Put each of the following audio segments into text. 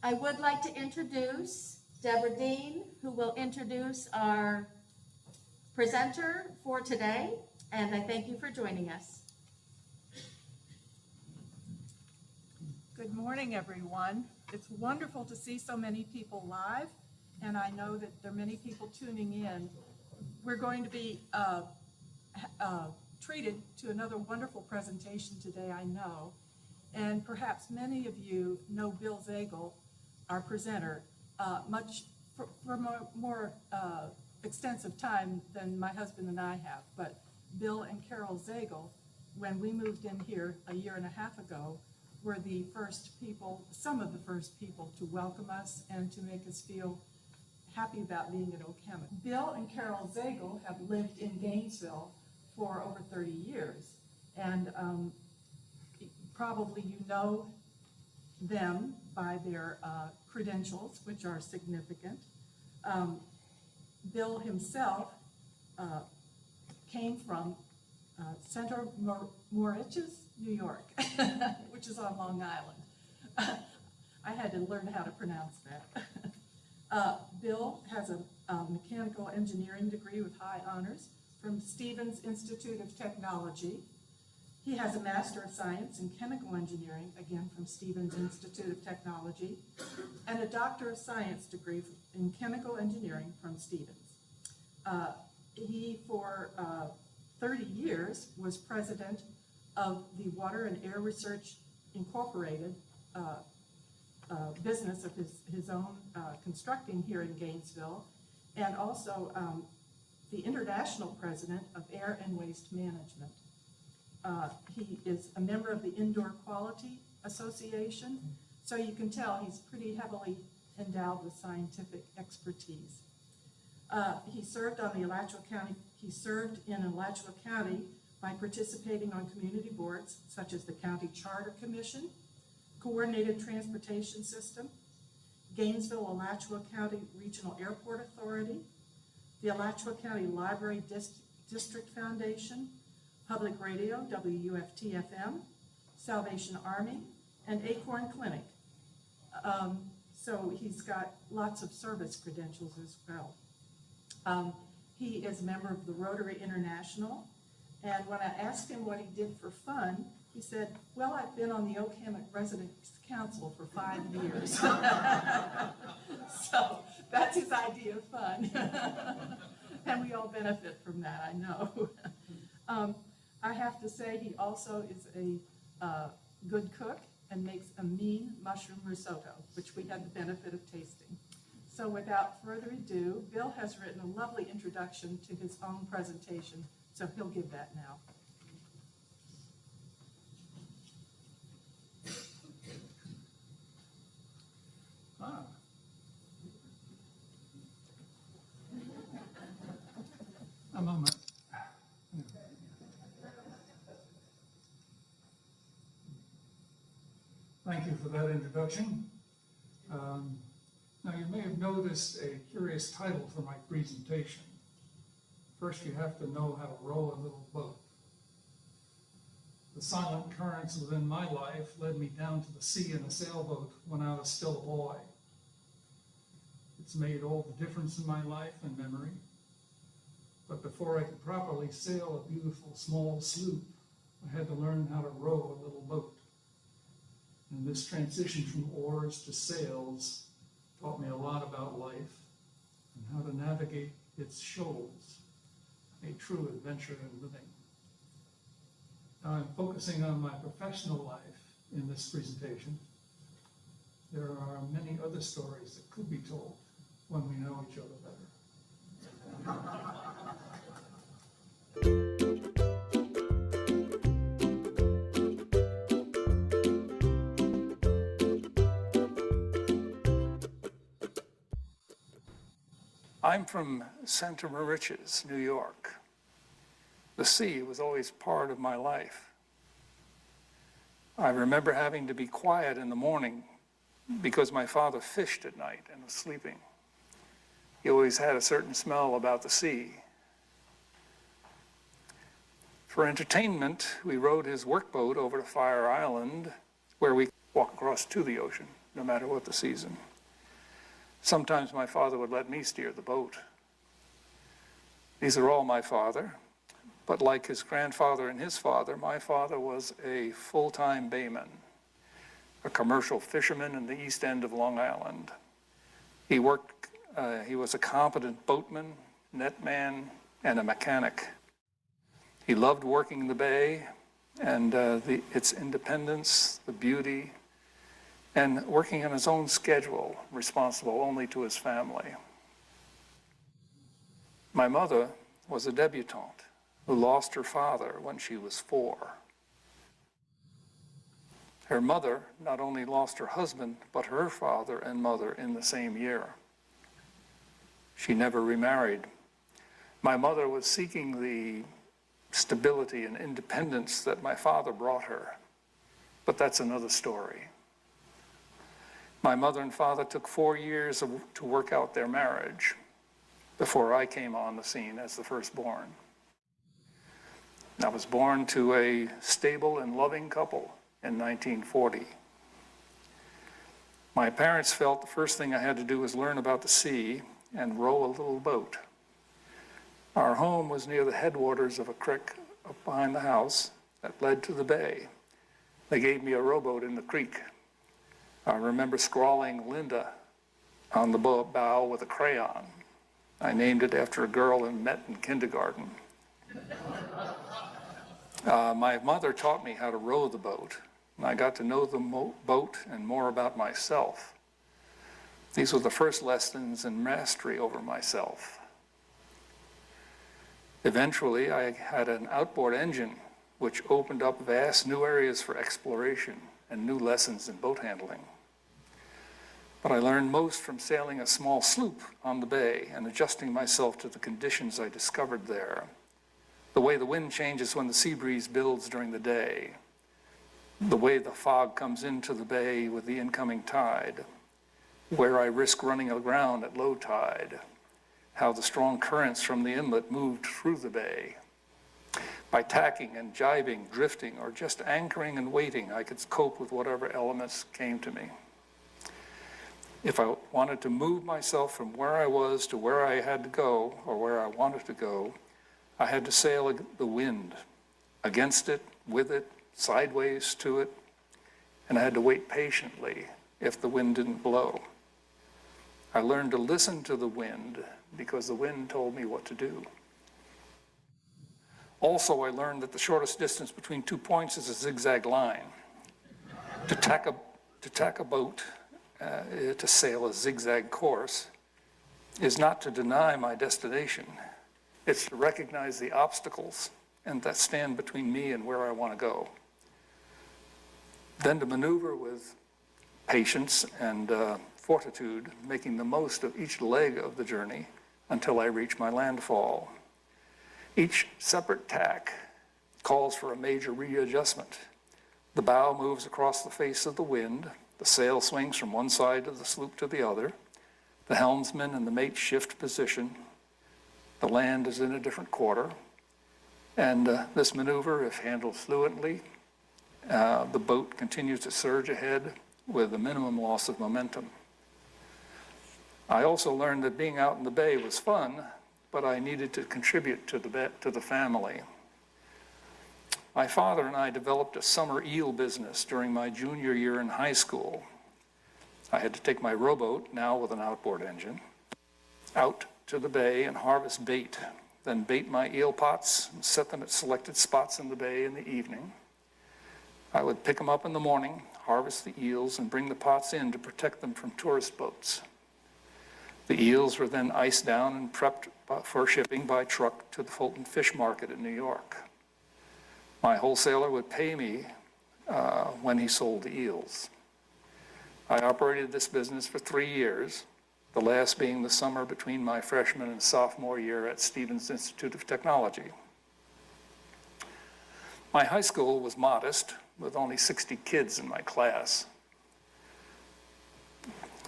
I would like to introduce Deborah Dean, who will introduce our presenter for today, and I thank you for joining us. Good morning, everyone. It's wonderful to see so many people live, and I know that there are many people tuning in. We're going to be treated to another wonderful presentation today, I know, and perhaps many of you know Bill Zegel, our presenter, for more extensive time than my husband and I have. But Bill and Carol Zegel, when we moved in here a year and a half ago, were the first people, some of the first people to welcome us and to make us feel happy about being at Okeechobee. Bill and Carol Zegel have lived in Gainesville for over 30 years, and probably you know them by their credentials, which are significant. Bill himself came from Center Moriches, New York, which is on Long Island. I had to learn how to pronounce that. Bill has a mechanical engineering degree with high honors from Stevens Institute of Technology. He has a Master of Science in Chemical Engineering, again from Stevens Institute of Technology, and a Doctor of Science degree in Chemical Engineering from Stevens. He, for 30 years, was president of the Water and Air Research Incorporated business of his own constructing here in Gainesville, and also the international president of Air and Waste Management. He is a member of the Indoor Quality Association, so you can tell he's pretty heavily endowed with scientific expertise. He served in Alachua County by participating on community boards such as the County Charter Commission, Coordinated Transportation System, Gainesville-Alachua County Regional Airport Authority, the Alachua County Library District Foundation, Public Radio, WUFT-FM, Salvation Army, and Acorn Clinic. So he's got lots of service credentials as well. He is a member of the Rotary International, and when I asked him what he did for fun, he said, well, I've been on the Okeechobee Residents Council for 5 years. So that's his idea of fun. And we all benefit from that, I know. I have to say he also is a good cook and makes a mean mushroom risotto, which we had the benefit of tasting. So without further ado, Bill has written a lovely introduction to his own presentation, so he'll give that now. A moment. Thank you for that introduction. Now you may have noticed a curious title for my presentation. First, you have to know how to row a little boat. The silent currents within my life led me down to the sea in a sailboat when I was still a boy. It's made all the difference in my life and memory. But before I could properly sail a beautiful small sloop, I had to learn how to row a little boat. And this transition from oars to sails taught me a lot about life and how to navigate its shoals, a true adventure in living. Now I'm focusing on my professional life in this presentation. There are many other stories that could be told when we know each other better. I'm from Center Moriches, New York. The sea was always part of my life. I remember having to be quiet in the morning because my father fished at night and was sleeping. He always had a certain smell about the sea. For entertainment, we rowed his workboat over to Fire Island, where we walk across to the ocean. no matter what the season. Sometimes my father would let me steer the boat. These are all my father, but like his grandfather and his father, my father was a full-time bayman, a commercial fisherman in the East End of Long Island. He was a competent boatman, netman, and a mechanic. He loved working the bay and its independence, the beauty, and working on his own schedule, responsible only to his family. My mother was a debutante who lost her father when she was 4. Her mother not only lost her husband, but her father and mother in the same year. She never remarried. My mother was seeking the stability and independence that my father brought her, but that's another story. My mother and father took 4 years to work out their marriage before I came on the scene as the firstborn. I was born to a stable and loving couple in 1940. My parents felt the first thing I had to do was learn about the sea and row a little boat. Our home was near the headwaters of a creek up behind the house that led to the bay. They gave me a rowboat in the creek. I remember scrawling Linda on the bow with a crayon. I named it after a girl I met in kindergarten. My mother taught me how to row the boat, and I got to know the boat and more about myself. These were the first lessons in mastery over myself. Eventually, I had an outboard engine, which opened up vast new areas for exploration and new lessons in boat handling. But I learned most from sailing a small sloop on the bay and adjusting myself to the conditions I discovered there. The way the wind changes when the sea breeze builds during the day, the way the fog comes into the bay with the incoming tide, where I risk running aground at low tide, how the strong currents from the inlet moved through the bay. By tacking and jibing, drifting, or just anchoring and waiting, I could cope with whatever elements came to me. If I wanted to move myself from where I was to where I had to go, or where I wanted to go, I had to sail the wind, against it, with it, sideways to it, and I had to wait patiently if the wind didn't blow. I learned to listen to the wind because the wind told me what to do. Also, I learned that the shortest distance between 2 points is a zigzag line. To tack a boat, to sail a zigzag course, is not to deny my destination. It's to recognize the obstacles and that stand between me and where I want to go. Then to maneuver with patience and fortitude, making the most of each leg of the journey until I reach my landfall. Each separate tack calls for a major readjustment. The bow moves across the face of the wind, the sail swings from one side of the sloop to the other, the helmsman and the mate shift position, the land is in a different quarter, and this maneuver, if handled fluently, the boat continues to surge ahead with a minimum loss of momentum. I also learned that being out in the bay was fun, but I needed to contribute to the family. My father and I developed a summer eel business during my junior year in high school. I had to take my rowboat, now with an outboard engine, out to the bay and harvest bait, then bait my eel pots and set them at selected spots in the bay in the evening. I would pick them up in the morning, harvest the eels, and bring the pots in to protect them from tourist boats. The eels were then iced down and prepped for shipping by truck to the Fulton Fish Market in New York. My wholesaler would pay me when he sold the eels. I operated this business for 3 years, the last being the summer between my freshman and sophomore year at Stevens Institute of Technology. My high school was modest, with only 60 kids in my class.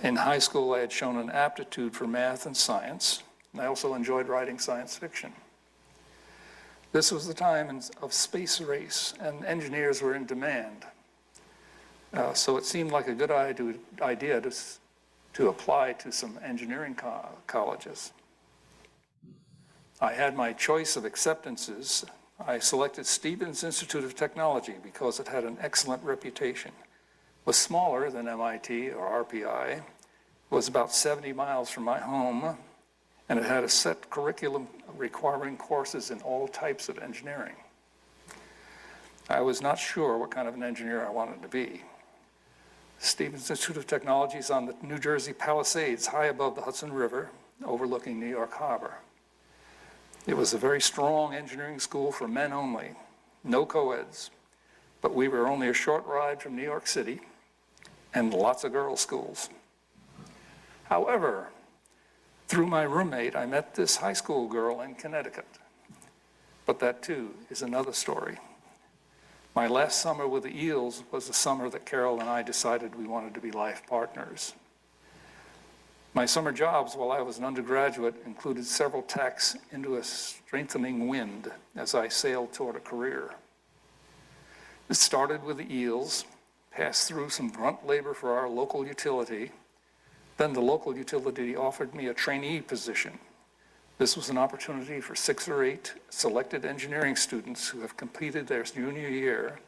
In high school, I had shown an aptitude for math and science, and I also enjoyed writing science fiction. This was the time of space race, and engineers were in demand. So it seemed like a good idea to apply to some engineering colleges. I had my choice of acceptances. I selected Stevens Institute of Technology because it had an excellent reputation. It was smaller than MIT or RPI, was about 70 miles from my home, and it had a set curriculum requiring courses in all types of engineering. I was not sure what kind of an engineer I wanted to be. Stevens Institute of Technology is on the New Jersey Palisades, high above the Hudson River, overlooking New York Harbor. It was a very strong engineering school for men only, no co-eds, but we were only a short ride from New York City and lots of girls' schools. However, through my roommate, I met this high school girl in Connecticut, but that too is another story. My last summer with the Eels was the summer that Carol and I decided we wanted to be life partners. My summer jobs while I was an undergraduate included several tacks into a strengthening wind as I sailed toward a career. It started with the Eels, passed through some grunt labor for our local utility. Then the local utility offered me a trainee position. This was an opportunity for 6 or 8 selected engineering students who have completed their junior year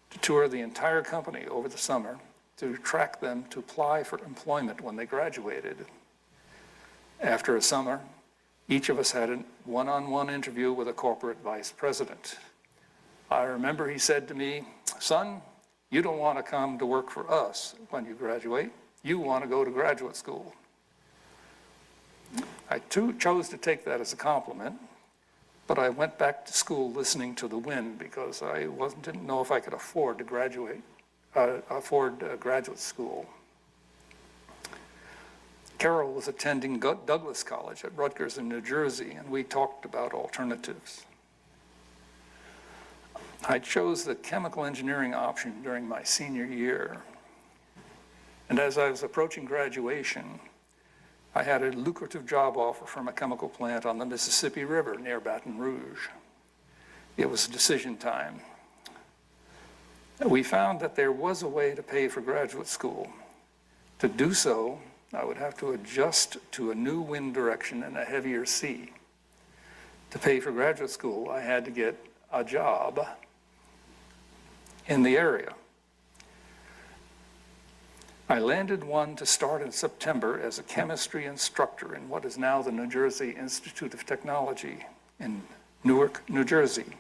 to tour the entire company over the summer to track them to apply for employment when they graduated. After a summer, each of us had a one-on-one interview with a corporate vice president. I remember he said to me, "Son, you don't want to come to work for us when you graduate. You want to go to graduate school." I too chose to take that as a compliment, but I went back to school listening to the wind because I didn't know if I could afford graduate school. Carol was attending Douglas College at Rutgers in New Jersey, and we talked about alternatives. I chose the chemical engineering option during my senior year. And as I was approaching graduation, I had a lucrative job offer from a chemical plant on the Mississippi River near Baton Rouge. It was decision time. We found that there was a way to pay for graduate school. To do so, I would have to adjust to a new wind direction and a heavier sea. To pay for graduate school, I had to get a job in the area. I landed one to start in September as a chemistry instructor in what is now the New Jersey Institute of Technology in Newark, New Jersey.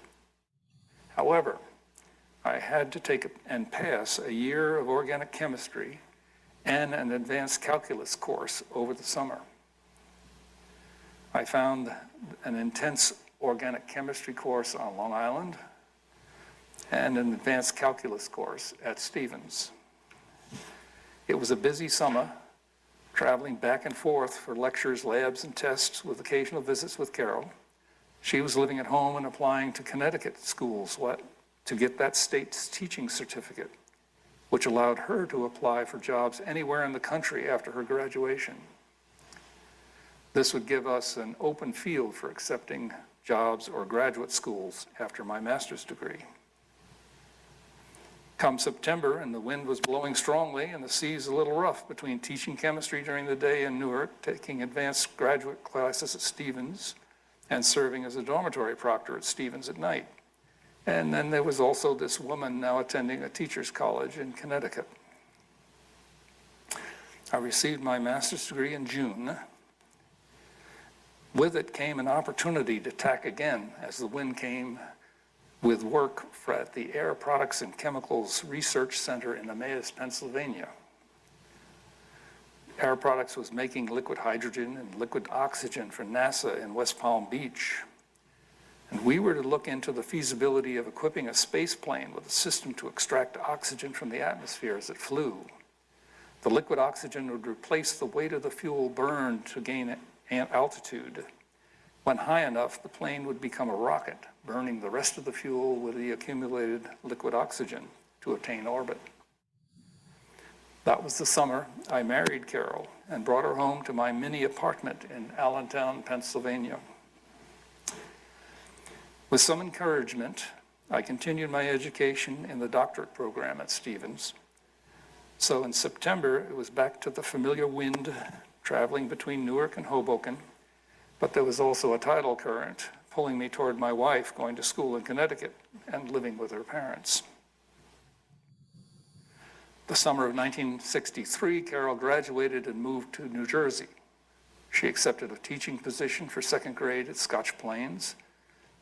However, I had to take and pass a year of organic chemistry and an advanced calculus course over the summer. I found an intense organic chemistry course on Long Island and an advanced calculus course at Stevens. It was a busy summer, traveling back and forth for lectures, labs, and tests with occasional visits with Carol. She was living at home and applying to Connecticut schools to get that state's teaching certificate, which allowed her to apply for jobs anywhere in the country after her graduation. This would give us an open field for accepting jobs or graduate schools after my master's degree. Come September, and the wind was blowing strongly and the seas a little rough between teaching chemistry during the day in Newark, taking advanced graduate classes at Stevens, and serving as a dormitory proctor at Stevens at night. And then there was also this woman now attending a teacher's college in Connecticut. I received my master's degree in June. With it came an opportunity to tack again as the wind came with work at the Air Products and Chemicals Research Center in Emmaus, Pennsylvania. Air Products was making liquid hydrogen and liquid oxygen for NASA in West Palm Beach. And we were to look into the feasibility of equipping a space plane with a system to extract oxygen from the atmosphere as it flew. The liquid oxygen would replace the weight of the fuel burned to gain altitude. When high enough, the plane would become a rocket, burning the rest of the fuel with the accumulated liquid oxygen to attain orbit. That was the summer I married Carol and brought her home to my mini apartment in Allentown, Pennsylvania. With some encouragement, I continued my education in the doctorate program at Stevens. So in September, it was back to the familiar wind, traveling between Newark and Hoboken, but there was also a tidal current pulling me toward my wife going to school in Connecticut and living with her parents. The summer of 1963, Carol graduated and moved to New Jersey. She accepted a teaching position for second grade at Scotch Plains.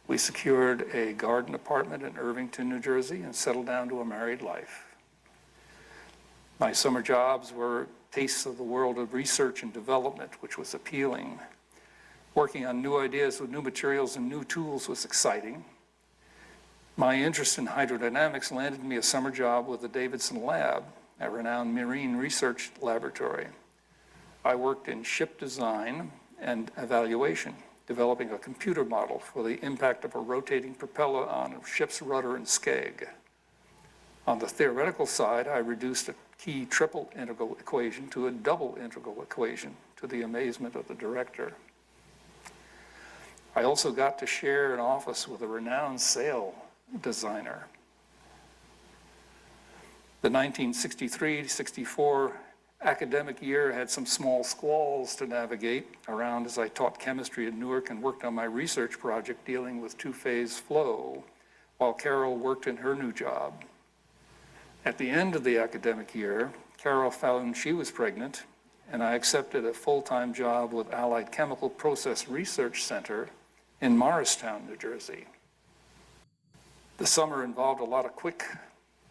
We secured a garden apartment in Irvington, New Jersey, and settled down to a married life. My summer jobs were tastes of the world of research and development, which was appealing. Working on new ideas with new materials and new tools was exciting. My interest in hydrodynamics landed me a summer job with the Davidson Lab, a renowned marine research laboratory. I worked in ship design and evaluation, developing a computer model for the impact of a rotating propeller on a ship's rudder and skeg. On the theoretical side, I reduced a key triple integral equation to a double integral equation, to the amazement of the director. I also got to share an office with a renowned sail designer. The 1963-64 academic year had some small squalls to navigate around as I taught chemistry at Newark and worked on my research project dealing with two-phase flow, while Carol worked in her new job. At the end of the academic year, Carol found she was pregnant, and I accepted a full-time job with Allied Chemical Process Research Center in Morristown, New Jersey. The summer involved a lot of quick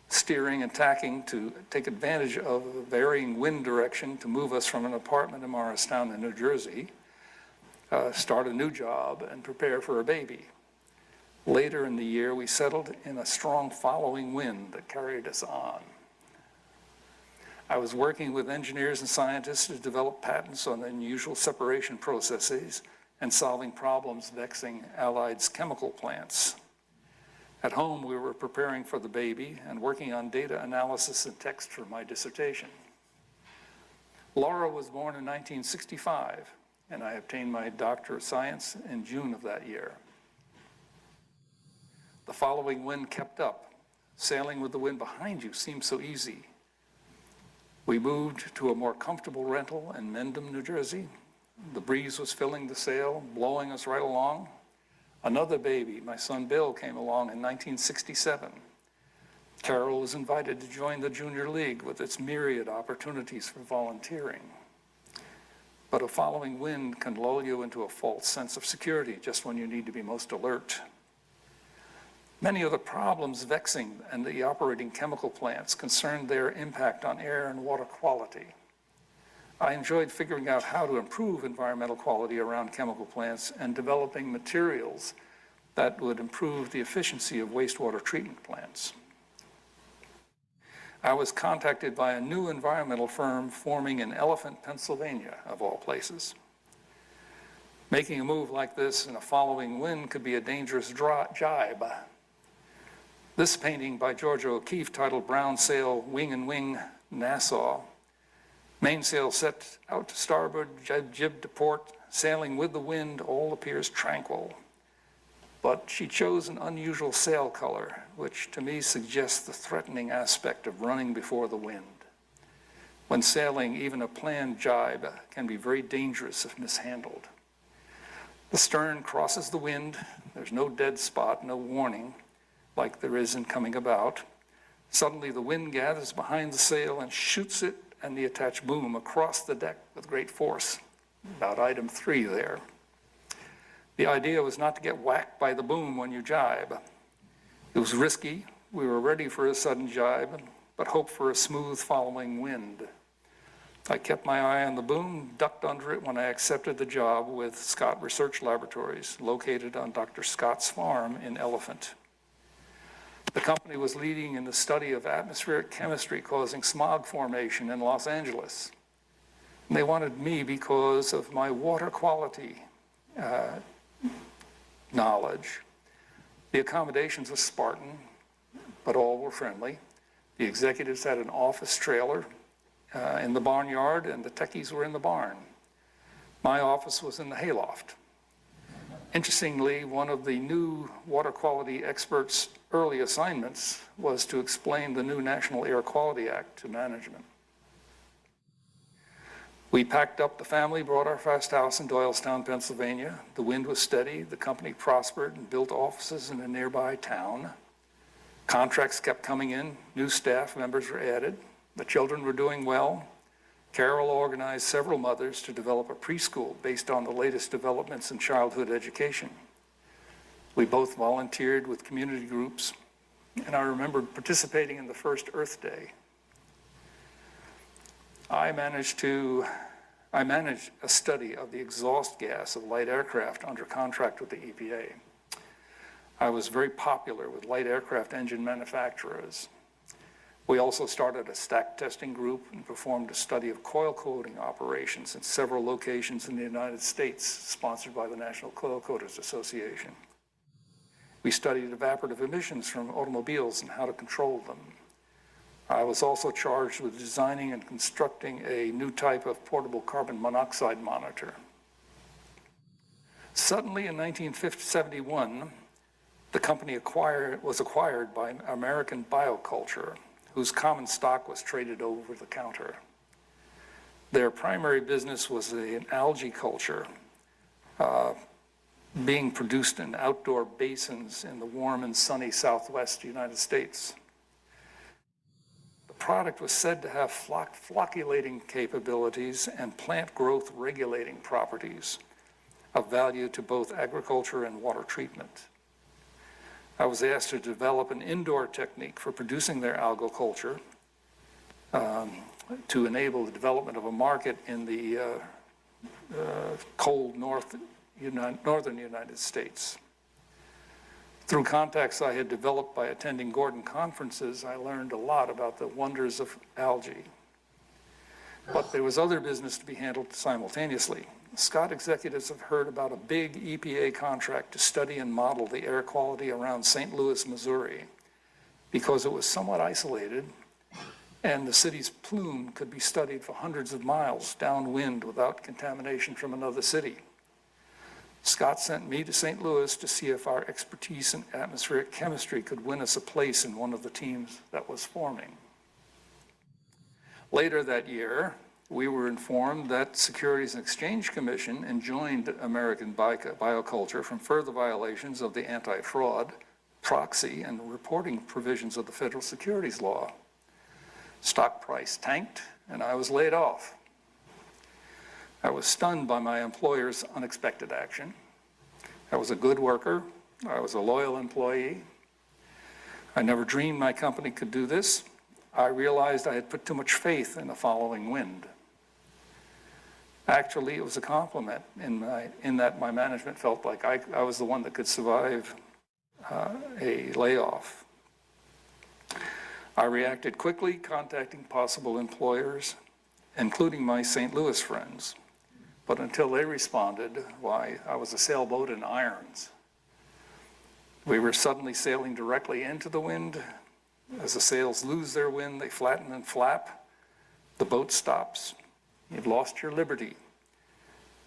steering and tacking to take advantage of a varying wind direction to move us from an apartment in Morristown in New Jersey, start a new job, and prepare for a baby. Later in the year, we settled in a strong following wind that carried us on. I was working with engineers and scientists to develop patents on unusual separation processes and solving problems vexing Allied's chemical plants. At home, we were preparing for the baby and working on data analysis and text for my dissertation. Laura was born in 1965, and I obtained my Doctor of Science in June of that year. The following wind kept up. Sailing with the wind behind you seemed so easy. We moved to a more comfortable rental in Mendham, New Jersey. The breeze was filling the sail, blowing us right along. Another baby, my son Bill, came along in 1967. Carol was invited to join the Junior League with its myriad opportunities for volunteering. But a following wind can lull you into a false sense of security just when you need to be most alert. Many of the problems vexing and the operating chemical plants concerned their impact on air and water quality. I enjoyed figuring out how to improve environmental quality around chemical plants and developing materials that would improve the efficiency of wastewater treatment plants. I was contacted by a new environmental firm forming in Elephant, Pennsylvania, of all places. Making a move like this in a following wind could be a dangerous jibe. This painting by Georgia O'Keeffe, titled Brown Sail, Wing and Wing, Nassau. Mainsail set out to starboard, jib to port, sailing with the wind, all appears tranquil. But she chose an unusual sail color, which to me suggests the threatening aspect of running before the wind. When sailing, even a planned jibe can be very dangerous if mishandled. The stern crosses the wind, there's no dead spot, no warning, like there is in Coming About. Suddenly the wind gathers behind the sail and shoots it and the attached boom across the deck with great force, about item 3 there. The idea was not to get whacked by the boom when you jibe. It was risky. We were ready for a sudden jibe, but hoped for a smooth following wind. I kept my eye on the boom, ducked under it when I accepted the job with Scott Research Laboratories, located on Dr. Scott's farm in Elephant. The company was leading in the study of atmospheric chemistry causing smog formation in Los Angeles. And they wanted me because of my water quality knowledge. The accommodations were Spartan, but all were friendly. The executives had an office trailer in the barnyard, and the techies were in the barn. My office was in the hayloft. Interestingly, one of the new water quality experts' early assignments was to explain the new National Air Quality Act to management. We packed up the family, brought our first house in Doylestown, Pennsylvania. The wind was steady, the company prospered and built offices in a nearby town. Contracts kept coming in, new staff members were added. The children were doing well. Carol organized several mothers to develop a preschool based on the latest developments in childhood education. We both volunteered with community groups, and I remembered participating in the first Earth Day. I managed a study of the exhaust gas of light aircraft under contract with the EPA. I was very popular with light aircraft engine manufacturers. We also started a stack testing group and performed a study of coil coating operations in several locations in the United States, sponsored by the National Coil Coaters Association. We studied evaporative emissions from automobiles and how to control them. I was also charged with designing and constructing a new type of portable carbon monoxide monitor. Suddenly in 1971, the company was acquired by American Bioculture, whose common stock was traded over the counter. Their primary business was an algae culture being produced in outdoor basins in the warm and sunny Southwest United States. The product was said to have flocculating capabilities and plant growth regulating properties of value to both agriculture and water treatment. I was asked to develop an indoor technique for producing their algal culture to enable the development of a market in the cold northern United States. Through contacts I had developed by attending Gordon conferences, I learned a lot about the wonders of algae. But there was other business to be handled simultaneously. Scott executives have heard about a big EPA contract to study and model the air quality around St. Louis, Missouri, because it was somewhat isolated and the city's plume could be studied for hundreds of miles downwind without contamination from another city. Scott sent me to St. Louis to see if our expertise in atmospheric chemistry could win us a place in one of the teams that was forming. Later that year, we were informed that Securities and Exchange Commission enjoined American Bioculture from further violations of the anti-fraud, proxy, and reporting provisions of the federal securities law. Stock price tanked, and I was laid off. I was stunned by my employer's unexpected action. I was a good worker. I was a loyal employee. I never dreamed my company could do this. I realized I had put too much faith in the following wind. Actually, it was a compliment in that my management felt like I was the one that could survive a layoff. I reacted quickly, contacting possible employers, including my St. Louis friends. But until they responded, why, I was a sailboat in irons. We were suddenly sailing directly into the wind. As the sails lose their wind, they flatten and flap. The boat stops. You've lost your liberty.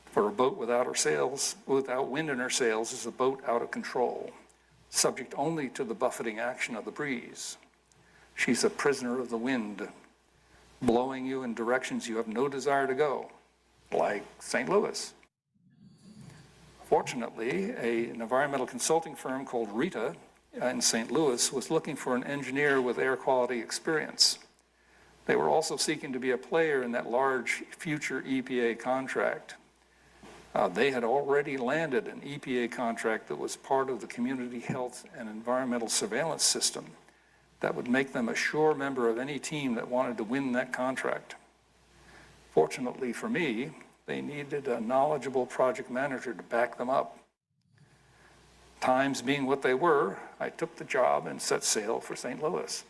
For a boat without wind in her sails, is a boat out of control, subject only to the buffeting action of the breeze. She's a prisoner of the wind, blowing you in directions you have no desire to go, like St. Louis. Fortunately, an environmental consulting firm called Rita in St. Louis was looking for an engineer with air quality experience. They were also seeking to be a player in that large future EPA contract. They had already landed an EPA contract that was part of the community health and environmental surveillance system that would make them a sure member of any team that wanted to win that contract. Fortunately for me, they needed a knowledgeable project manager to back them up. Times being what they were, I took the job and set sail for St. Louis.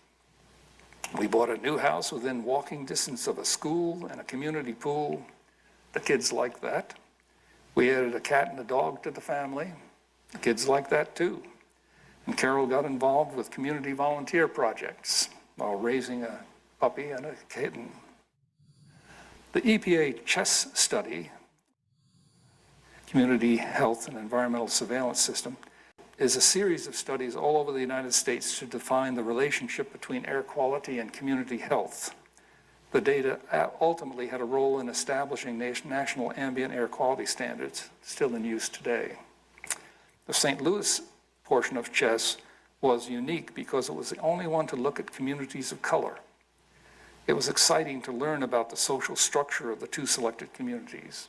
We bought a new house within walking distance of a school and a community pool. The kids liked that. We added a cat and a dog to the family. The kids liked that too. And Carol got involved with community volunteer projects while raising a puppy and a kitten. The EPA CHESS study, Community Health and Environmental Surveillance System, is a series of studies all over the United States to define the relationship between air quality and community health. The data ultimately had a role in establishing national ambient air quality standards, still in use today. The St. Louis portion of CHESS was unique because it was the only one to look at communities of color. It was exciting to learn about the social structure of the two selected communities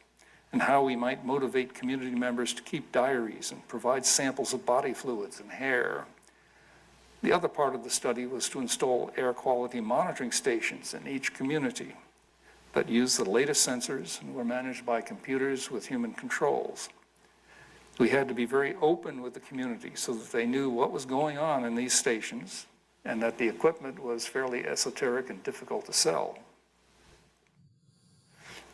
and how we might motivate community members to keep diaries and provide samples of body fluids and hair. The other part of the study was to install air quality monitoring stations in each community that used the latest sensors and were managed by computers with human controls. We had to be very open with the community so that they knew what was going on in these stations and that the equipment was fairly esoteric and difficult to sell.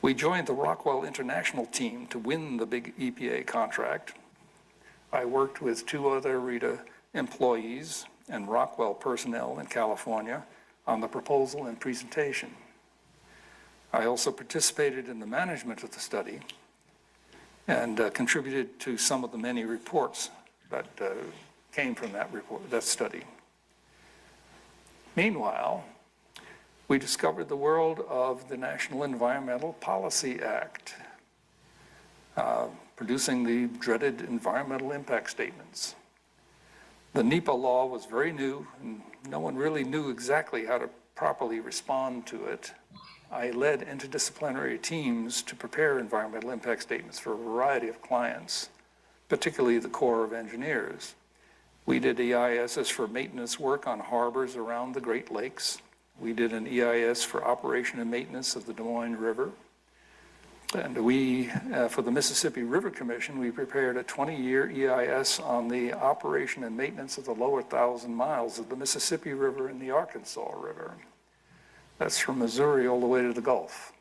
We joined the Rockwell International team to win the big EPA contract. I worked with 2 other RITA employees and Rockwell personnel in California on the proposal and presentation. I also participated in the management of the study and contributed to some of the many reports that came from that study. Meanwhile, we discovered the world of the National Environmental Policy Act, producing the dreaded environmental impact statements. The NEPA law was very new, and no one really knew exactly how to properly respond to it. I led interdisciplinary teams to prepare environmental impact statements for a variety of clients, particularly the Corps of Engineers. We did EISs for maintenance work on harbors around the Great Lakes. We did an EIS for operation and maintenance of the Des Moines River. And we, for the Mississippi River Commission, we prepared a 20-year EIS on the operation and maintenance of the lower 1,000 miles of the Mississippi River and the Arkansas River. That's from Missouri all the way to the Gulf.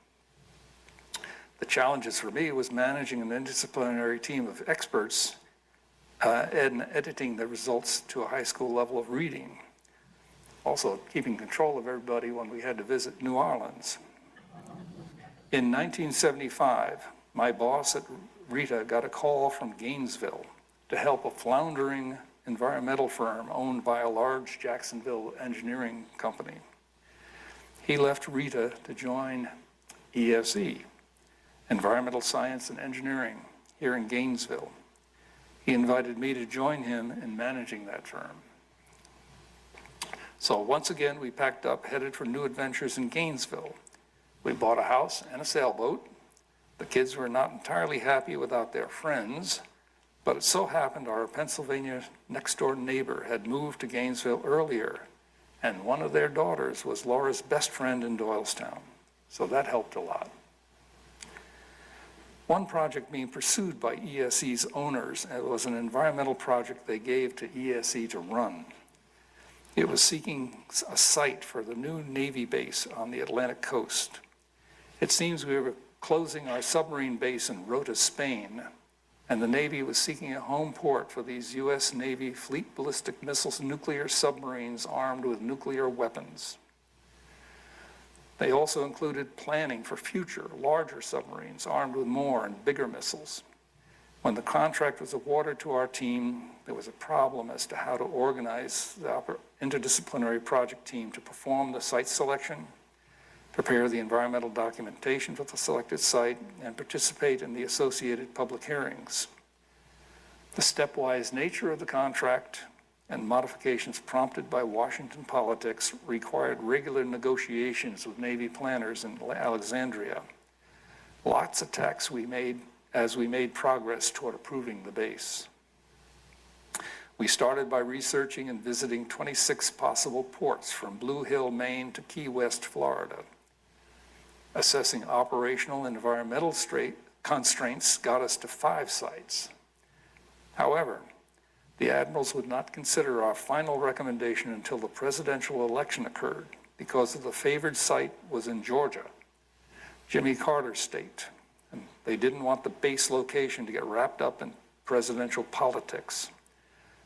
The challenges for me was managing an interdisciplinary team of experts and editing the results to a high school level of reading. Also keeping control of everybody when we had to visit New Orleans. In 1975, my boss at RITA got a call from Gainesville to help a floundering environmental firm owned by a large Jacksonville engineering company. He left RITA to join ESE, Environmental Science and Engineering, here in Gainesville. He invited me to join him in managing that firm. So once again, we packed up, headed for new adventures in Gainesville. We bought a house and a sailboat. The kids were not entirely happy without their friends, but it so happened our Pennsylvania next-door neighbor had moved to Gainesville earlier, and one of their daughters was Laura's best friend in Doylestown, so that helped a lot. One project being pursued by ESE's owners was an environmental project they gave to ESE to run. It was seeking a site for the new Navy base on the Atlantic coast. It seems we were closing our submarine base in Rota, Spain, and the Navy was seeking a home port for these U.S. Navy fleet ballistic missiles nuclear submarines armed with nuclear weapons. They also included planning for future, larger submarines armed with more and bigger missiles. When the contract was awarded to our team, there was a problem as to how to organize the interdisciplinary project team to perform the site selection, prepare the environmental documentation for the selected site, and participate in the associated public hearings. The stepwise nature of the contract and modifications prompted by Washington politics required regular negotiations with Navy planners in Alexandria. Lots of tacks we made as we made progress toward approving the base. We started by researching and visiting 26 possible ports from Blue Hill, Maine to Key West, Florida. Assessing operational and environmental constraints got us to 5 sites. However, the admirals would not consider our final recommendation until the presidential election occurred because of the favored site was in Georgia, Jimmy Carter's state, and they didn't want the base location to get wrapped up in presidential politics.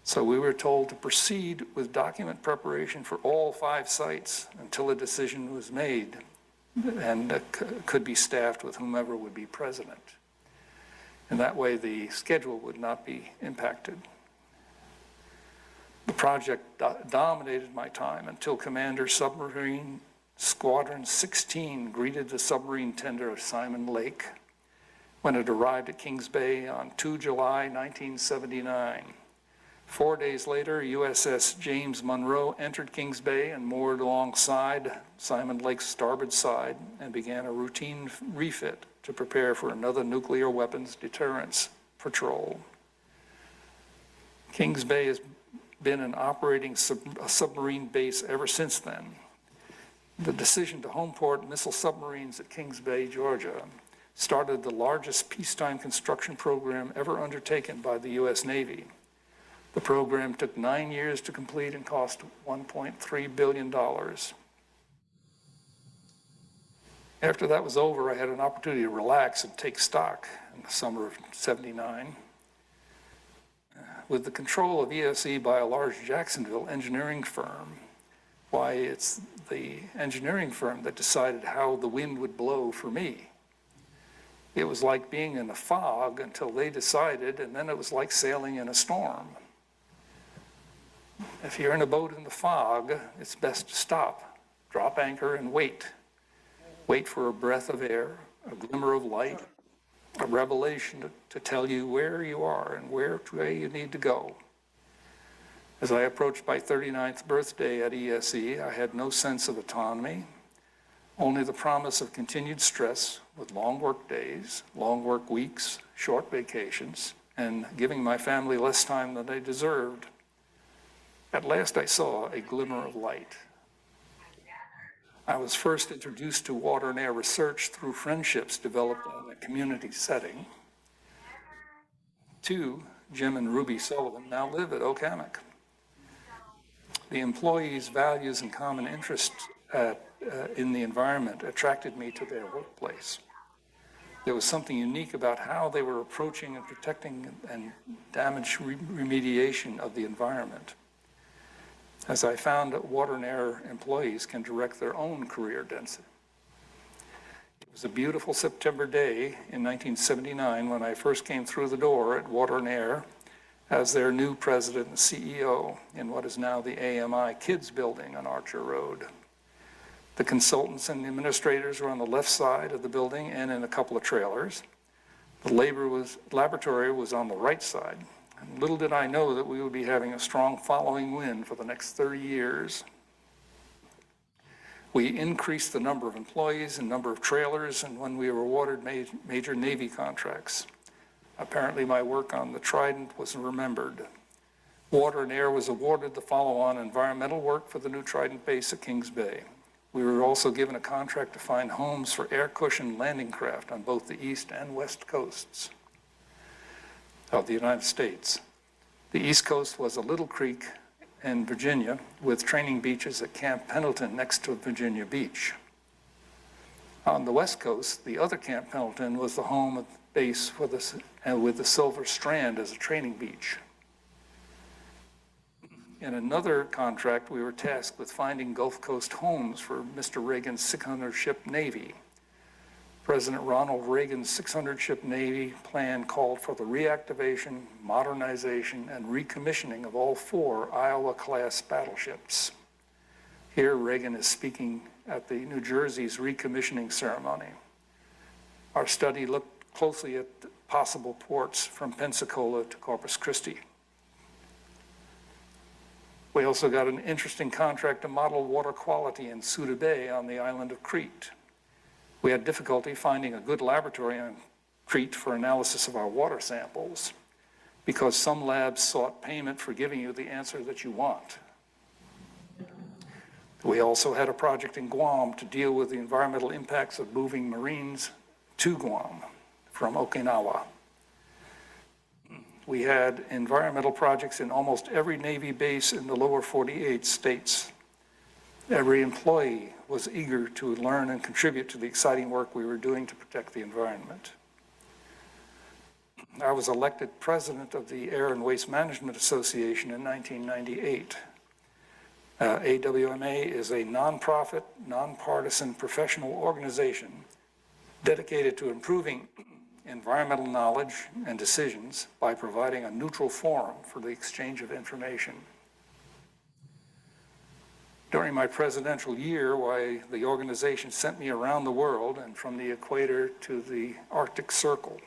So we were told to proceed with document preparation for all 5 sites until a decision was made and could be staffed with whomever would be president. And that way the schedule would not be impacted. The project dominated my time until Commander Submarine Squadron 16 greeted the submarine tender Simon Lake when it arrived at Kings Bay on 2 July 1979. 4 days later, USS James Monroe entered Kings Bay and moored alongside Simon Lake's starboard side and began a routine refit to prepare for another nuclear weapons deterrence patrol. Kings Bay has been an operating submarine base ever since then. The decision to homeport missile submarines at Kings Bay, Georgia, started the largest peacetime construction program ever undertaken by the U.S. Navy. The program took 9 years to complete and cost $1.3 billion. After that was over, I had an opportunity to relax and take stock in the summer of '79. With the control of ESE by a large Jacksonville engineering firm, why, it's the engineering firm that decided how the wind would blow for me. It was like being in a fog until they decided, and then it was like sailing in a storm. If you're in a boat in the fog, it's best to stop, drop anchor, and wait. Wait for a breath of air, a glimmer of light, a revelation to tell you where you are and where you need to go. As I approached my 39th birthday at ESE, I had no sense of autonomy, only the promise of continued stress with long work days, long work weeks, short vacations, and giving my family less time than they deserved. At last I saw a glimmer of light. I was first introduced to water and air research through friendships developed in a community setting. 2, Jim and Ruby Sullivan now live at Oak-Hammock. The employees' values and common interests in the environment attracted me to their workplace. There was something unique about how they were approaching and protecting and damage remediation of the environment, as I found that water and air employees can direct their own career density. It was a beautiful September day in 1979 when I first came through the door at Water and Air as their new president and CEO in what is now the AMI Kids Building on Archer Road. The consultants and administrators were on the left side of the building and in a couple of trailers. The laboratory was on the right side. And little did I know that we would be having a strong following wind for the next 30 years. We increased the number of employees and number of trailers, and when we were awarded major Navy contracts. Apparently my work on the Trident was remembered. Water and Air was awarded the follow-on environmental work for the new Trident base at Kings Bay. We were also given a contract to find homes for air-cushioned landing craft on both the east and west coasts of the United States. The East Coast was a little creek in Virginia with training beaches at Camp Pendleton next to Virginia Beach. On the West Coast, the other Camp Pendleton was the home of base with the Silver Strand as a training beach. In another contract, we were tasked with finding Gulf Coast homes for Mr. Reagan's 600-ship Navy. President Ronald Reagan's 600-ship Navy plan called for the reactivation, modernization, and recommissioning of all 4 Iowa-class battleships. Here, Reagan is speaking at the New Jersey's recommissioning ceremony. Our study looked closely at possible ports from Pensacola to Corpus Christi. We also got an interesting contract to model water quality in Suda Bay on the island of Crete. We had difficulty finding a good laboratory on Crete for analysis of our water samples because some labs sought payment for giving you the answer that you want. We also had a project in Guam to deal with the environmental impacts of moving Marines to Guam from Okinawa. We had environmental projects in almost every Navy base in the lower 48 states. Every employee was eager to learn and contribute to the exciting work we were doing to protect the environment. I was elected president of the Air and Waste Management Association in 1998. AWMA is a nonprofit, nonpartisan professional organization dedicated to improving environmental knowledge and decisions by providing a neutral forum for the exchange of information. During my presidential year, why the organization sent me around the world and from the equator to the Arctic Circle.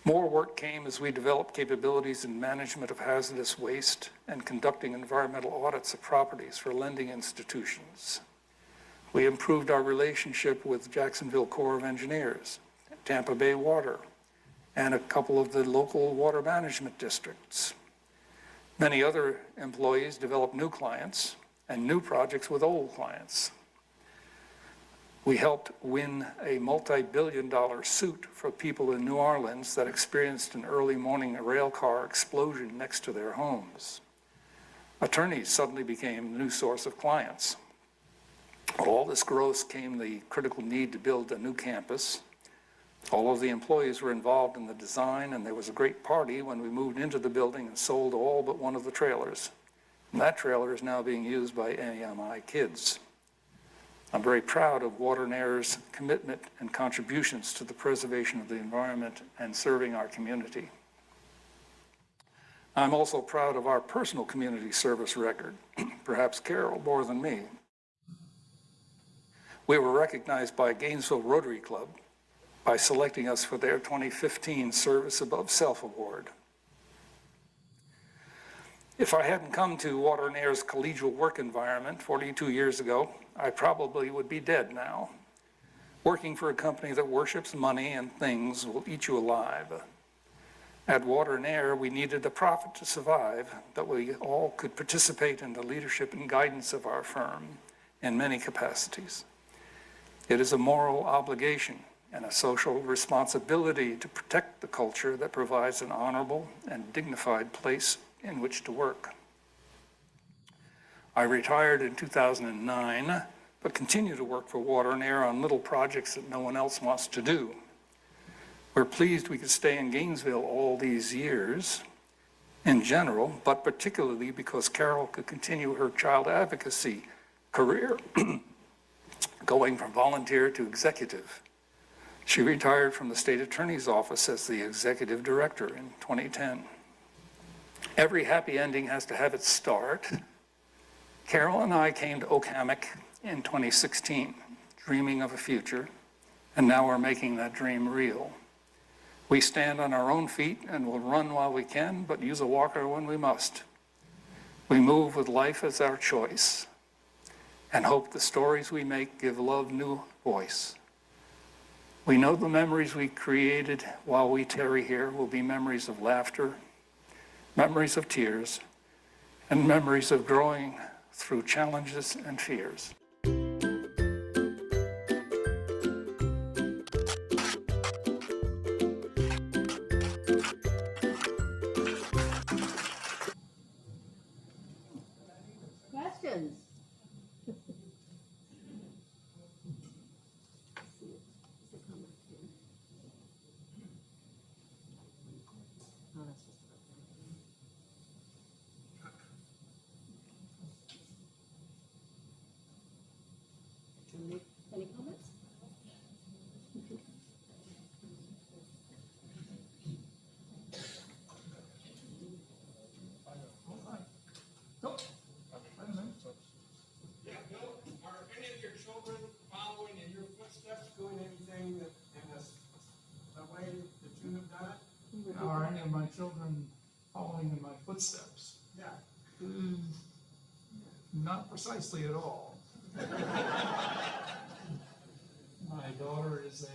More work came as we developed capabilities in management of hazardous waste and conducting environmental audits of properties for lending institutions. We improved our relationship with Jacksonville Corps of Engineers, Tampa Bay Water, and a couple of the local water management districts. Many other employees developed new clients and new projects with old clients. We helped win a multi-billion-dollar suit for people in New Orleans that experienced an early morning rail car explosion next to their homes. Attorneys suddenly became a new source of clients. With all this growth came the critical need to build a new campus. All of the employees were involved in the design, and there was a great party when we moved into the building and sold all but one of the trailers. And that trailer is now being used by AMI kids. I'm very proud of Water and Air's commitment and contributions to the preservation of the environment and serving our community. I'm also proud of our personal community service record, perhaps Carol more than me. We were recognized by Gainesville Rotary Club by selecting us for their 2015 Service Above Self Award. If I hadn't come to Water and Air's collegial work environment 42 years ago, I probably would be dead now. Working for a company that worships money and things will eat you alive. At Water and Air, we needed a profit to survive, but we all could participate in the leadership and guidance of our firm in many capacities. It is a moral obligation and a social responsibility to protect the culture that provides an honorable and dignified place in which to work. I retired in 2009, but continue to work for Water and Air on little projects that no one else wants to do. We're pleased we could stay in Gainesville all these years in general, but particularly because Carol could continue her child advocacy career, going from volunteer to executive. She retired from the state attorney's office as the executive director in 2010. Every happy ending has to have its start. Carol and I came to Oakhammock in 2016, dreaming of a future, and now we're making that dream real. We stand on our own feet and will run while we can, but use a walker when we must. We move with life as our choice and hope the stories we make give love new voice. We know the memories we created while we tarry here will be memories of laughter, memories of tears, and memories of growing through challenges and fears. Questions? Any comments? Yeah, Bill, are any of your children following in your footsteps, doing anything that in the way that you have done it? Are any of my children following in my footsteps? Yeah. Not precisely at all. My daughter is a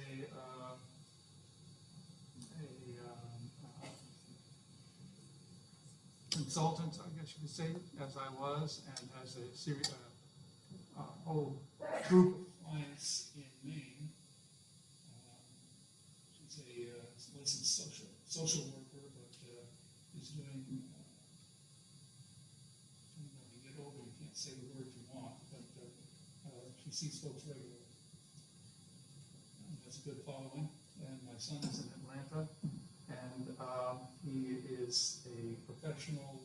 consultant, I guess you could say, as I was, and has a series, whole group of clients in Maine. She's a licensed social worker, but is doing. When you get older, you can't say the word you want, but she sees folks regularly. And that's a good following. And my son is in Atlanta, and he is a professional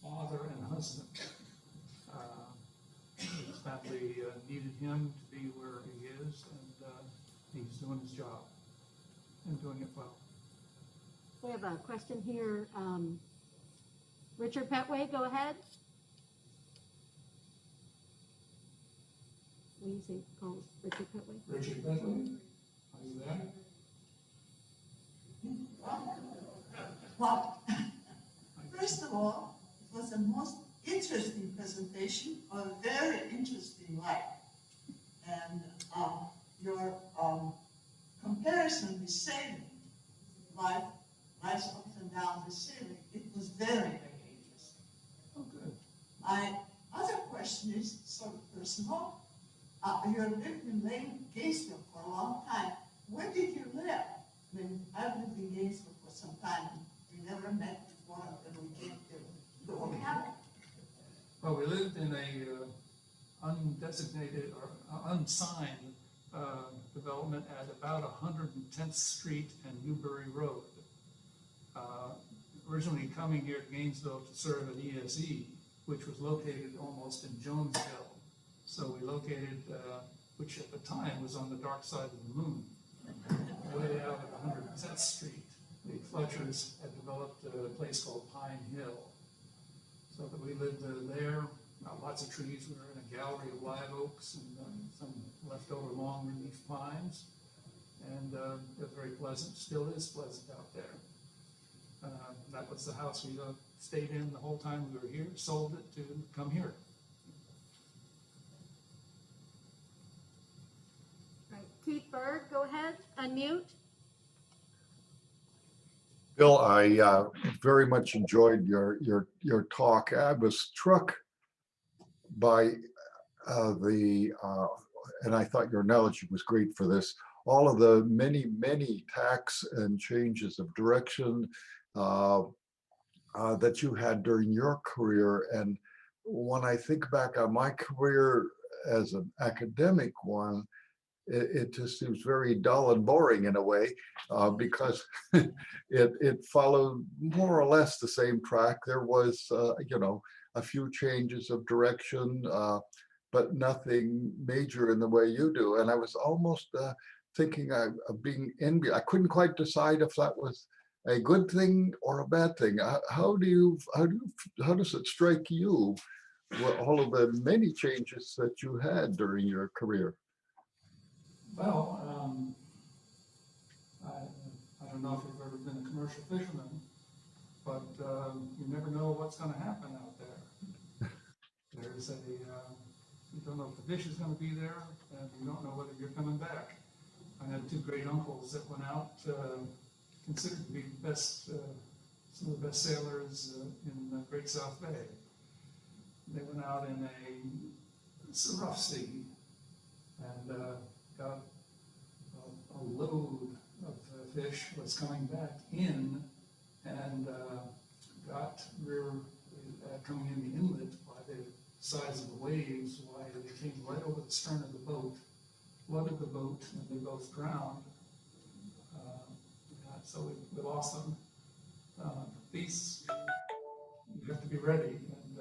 father and husband. His family needed him to be where he is, and he's doing his job and doing it well. We have a question here. Richard Petway, go ahead. Will you say, call Richard Petley? Richard Bentley, are you there? Well, first of all, it was the most interesting presentation of a very interesting life. And your comparison with sailing, life's ups and downs with sailing, it was very, very interesting. Oh, good. My other question is sort of personal. You have lived in Gainesville for a long time. Where did you live? I mean, I've lived in Gainesville for some time, and we never met before until we came to Ocala. Well, we lived in a undesignated or unsigned development at about 110th Street and Newbury Road. Originally coming here to Gainesville to serve an ESE, which was located almost in Jonesville. So we located, which at the time was on the dark side of the moon, way out at 110th Street. The Fletchers had developed a place called Pine Hill. So that we lived there, lots of trees. We were in a gallery of live oaks and some leftover long leaf pines. And it was very pleasant, still is pleasant out there. That was the house we stayed in the whole time we were here, sold it to come here. Right. Keith Berg, go ahead, unmute. Bill, I very much enjoyed your talk. I was struck by and I thought your analogy was great for this, all of the many tacks and changes of direction that you had during your career. And when I think back on my career as an academic one, it just seems very dull and boring in a way, because it followed more or less the same track. There was, a few changes of direction, but nothing major in the way you do. And I was almost thinking of being envious. I couldn't quite decide if that was a good thing or a bad thing. How does it strike you with all of the many changes that you had during your career? Well, I don't know if you've ever been a commercial fisherman, but you never know what's going to happen out there. There's you don't know if the fish is going to be there, and you don't know whether you're coming back. I had two great uncles that went out, considered to be the best, some of the best sailors in the Great South Bay. They went out in a rough sea and got a load of fish was coming back in, and coming in the inlet by the size of the waves, why they came right over the stern of the boat, flooded the boat, and they both drowned. So we lost them. These, you have to be ready and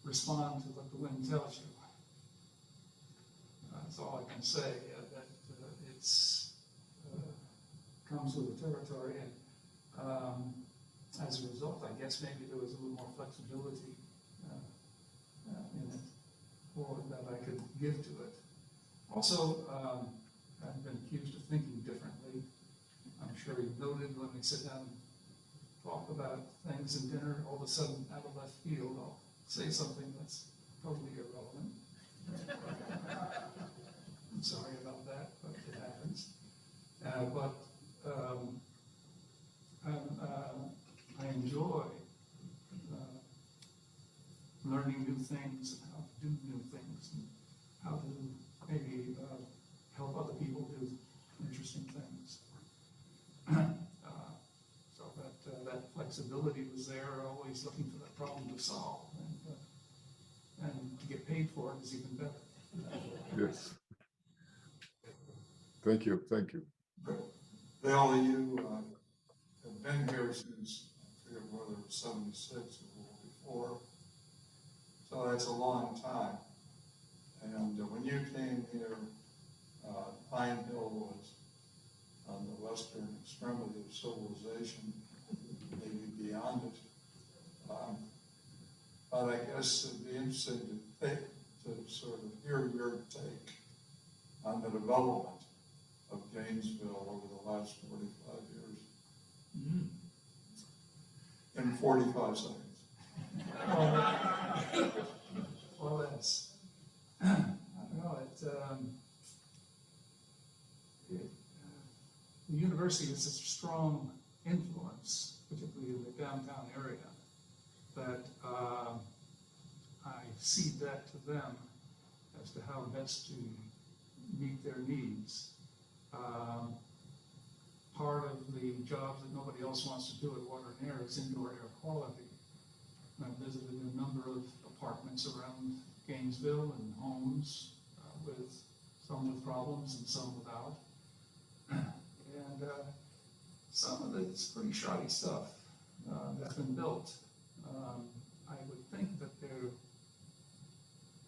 respond to what the wind tells you. That's all I can say. That it's comes with the territory, and as a result, I guess maybe there was a little more flexibility in it, or that I could give to it. Also, I've been accused of thinking differently. I'm sure you've noted when we sit down and talk about things in dinner, all of a sudden, out of left field, I'll say something that's totally irrelevant. I'm sorry about that, but it happens. I enjoy learning new things and how to do new things and how to maybe help other people do interesting things. So that flexibility was there, always looking for that problem to solve, and to get paid for it is even better. Yes. Thank you. Bill, you have been here since, I forget whether it was 76 or a little before, so that's a long time. And when you came here, Pine Hill was on the western extremity of civilization, maybe beyond it. But I guess it'd be interesting to to sort of hear your take on the development of Gainesville over the last 45 years. In 45 seconds. Well, that's, I don't know, the university has such a strong influence, particularly in the downtown area, that I cede that to them as to how best to meet their needs. Part of the jobs that nobody else wants to do at Water and Air is indoor air quality. I've visited a number of apartments around Gainesville and homes with some with problems and some without. And some of it's pretty shoddy stuff that's been built. I would think that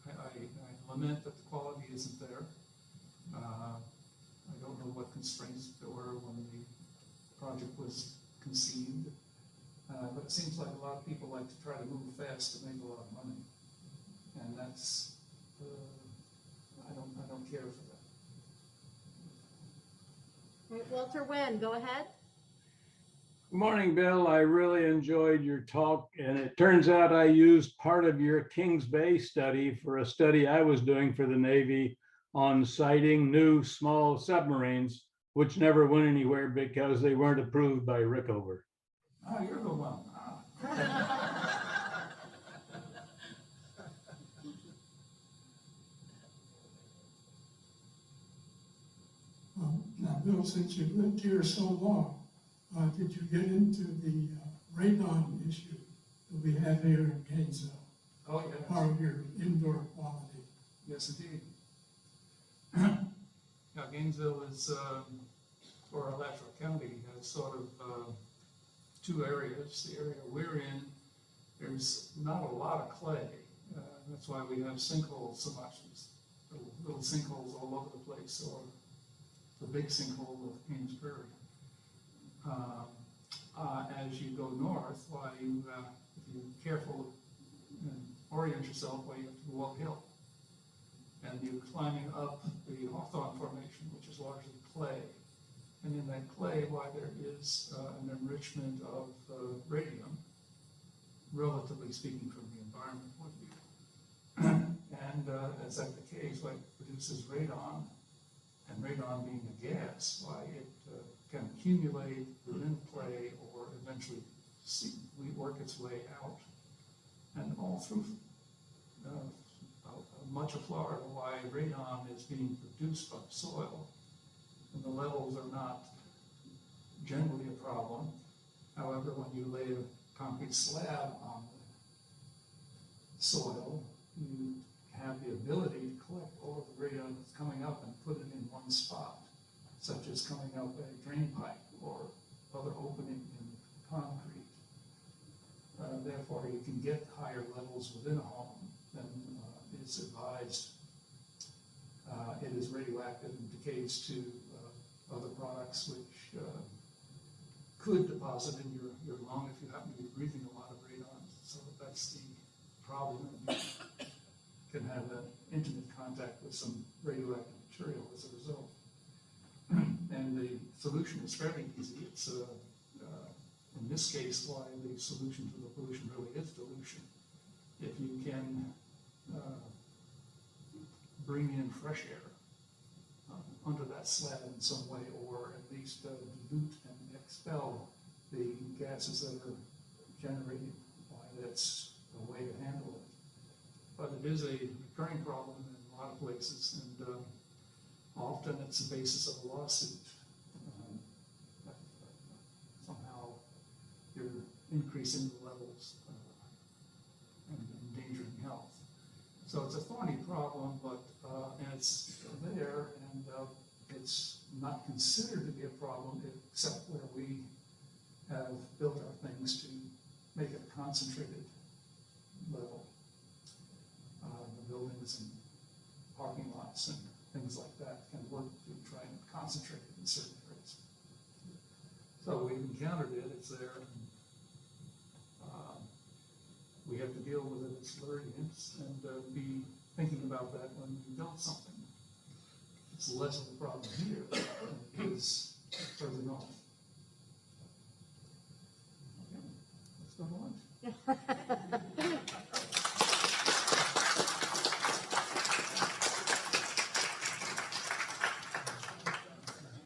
I lament that the quality isn't there. I don't know what constraints there were when the project was conceived. But it seems like a lot of people like to try to move fast to make a lot of money. And that's, I don't care for that. All right, Walter Nguyen, go ahead. Good morning, Bill. I really enjoyed your talk, and it turns out I used part of your Kings Bay study for a study I was doing for the Navy on siting new small submarines, which never went anywhere because they weren't approved by Rickover. Oh, you're the one. Now, Bill, since you've lived here so long, did you get into the radon issue that we have here in Gainesville? Oh, yes. Part of your indoor quality. Yes, indeed. Now, Gainesville is, or Alachua County, has sort of two areas. The area we're in, there's not a lot of clay. That's why we have sinkholes so much. There's little sinkholes all over the place, or the big sinkhole of Haynes Prairie. As you go north, why you, if you're careful and orient yourself, why you have to go uphill. And you're climbing up the Hawthorne Formation, which is largely clay. And in that clay, why there is an enrichment of radium, relatively speaking from the environment point of view. And as that decays, why it produces radon, and radon being a gas, why it can accumulate within clay or eventually work its way out. And all through much of Florida, why radon is being produced by the soil, and the levels are not generally a problem. However, when you lay a concrete slab on the soil, you have the ability to collect all of the radon that's coming up and put it in one spot, such as coming out by a drain pipe or other opening in concrete. Therefore, you can get higher levels within a home than is advised. It is radioactive and decays to other products which could deposit in your lung if you happen to be breathing a lot of radon. So that's the problem. You can have an intimate contact with some radioactive material as a result. And the solution is fairly easy. It's in this case why the solution to the pollution really is dilution. If you can bring in fresh air under that slab in some way, or at least dilute and expel the gases that are generated, why that's a way to handle it. But it is a recurring problem in a lot of places, and often it's the basis of a lawsuit. Somehow you're increasing the levels and endangering health. So it's a thorny problem, but and it's there, and it's not considered to be a problem except where we have built our things to make it a concentrated level. The buildings and parking lots and things like that can work to try and concentrate it in certain areas. So we've encountered it, it's there. And, we have to deal with it, it's learning, and be thinking about that when we build something. It's less of a problem here than it is